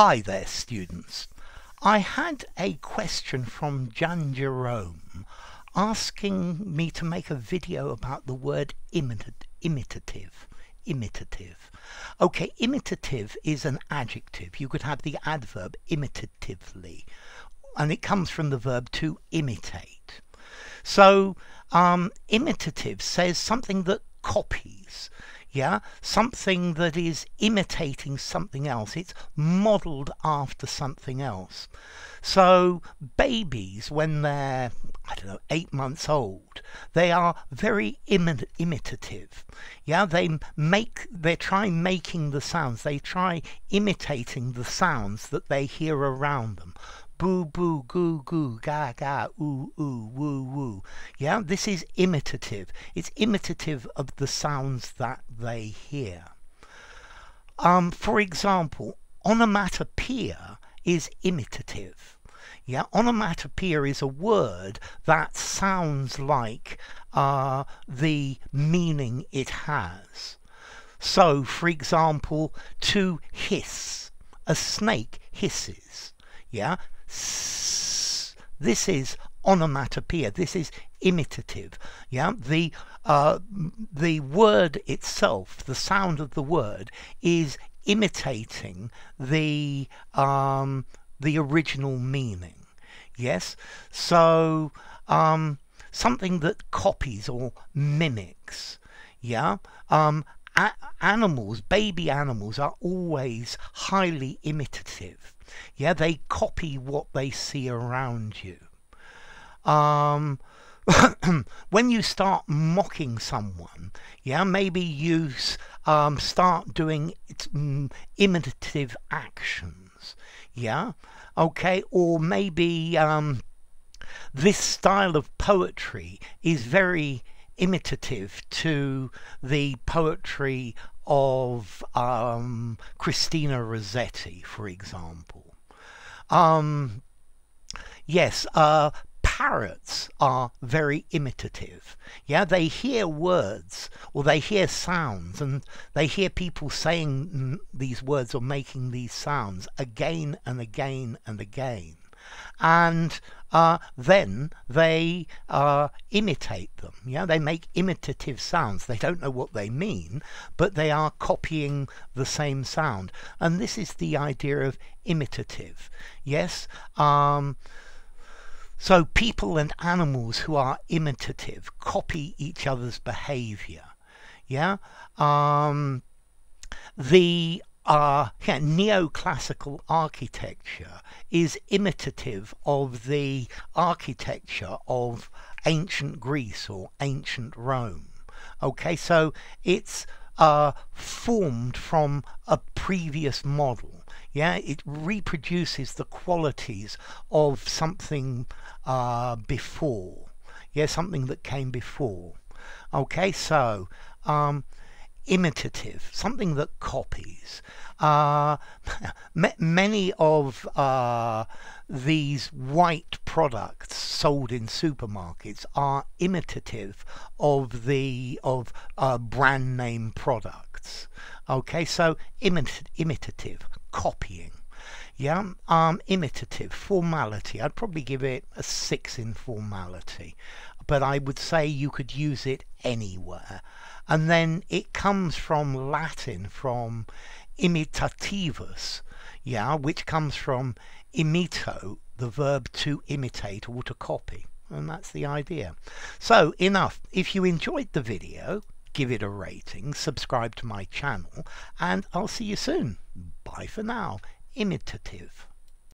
Hi there, students. I had a question from Jan Jerome asking me to make a video about the word imitative. Okay, imitative is an adjective. You could have the adverb imitatively, and it comes from the verb to imitate. So, imitative says something that copies. Yeah, something that is imitating something else. It's modelled after something else. So babies, when they're, 8 months old, they are very imitative. Yeah, they try making the sounds. They try imitating the sounds that they hear around them. Boo, boo, goo, goo, ga, ga, ooh, ooh, woo, woo. Yeah, this is imitative. It's imitative of the sounds that they hear. For example, onomatopoeia is imitative. Yeah, onomatopoeia is a word that sounds like the meaning it has. So, for example, to hiss. A snake hisses. Yeah, this is onomatopoeia. This is imitative. Yeah, the word itself, the sound of the word, is imitating the original meaning. Yes, so something that copies or mimics. Yeah. Animals, baby animals, are always highly imitative. Yeah, they copy what they see around you. When you start mocking someone, yeah, maybe you start doing imitative actions. Yeah, okay, or maybe this style of poetry is very imitative to the poetry of Christina Rossetti, for example. Yes, parrots are very imitative. Yeah, they hear words or they hear sounds, and they hear people saying these words or making these sounds again and again and again. And then they imitate them. Yeah, they make imitative sounds. They don't know what they mean, but they are copying the same sound. And this is the idea of imitative. Yes. So people and animals who are imitative copy each other's behavior. Yeah. Neoclassical architecture is imitative of the architecture of ancient Greece or ancient Rome. Okay, so it's formed from a previous model. Yeah, it reproduces the qualities of something before. Yeah, something that came before. Okay, so imitative, something that copies. Many of these white products sold in supermarkets are imitative of brand name products. Okay, so imitative, copying. Yeah, imitative, formality. I'd probably give it a 6 in formality, but I would say you could use it anywhere. And then it comes from Latin, from imitativus, yeah, which comes from imito, the verb to imitate or to copy. And that's the idea. So enough. If you enjoyed the video, give it a rating, subscribe to my channel, and I'll see you soon. Bye for now. Imitative.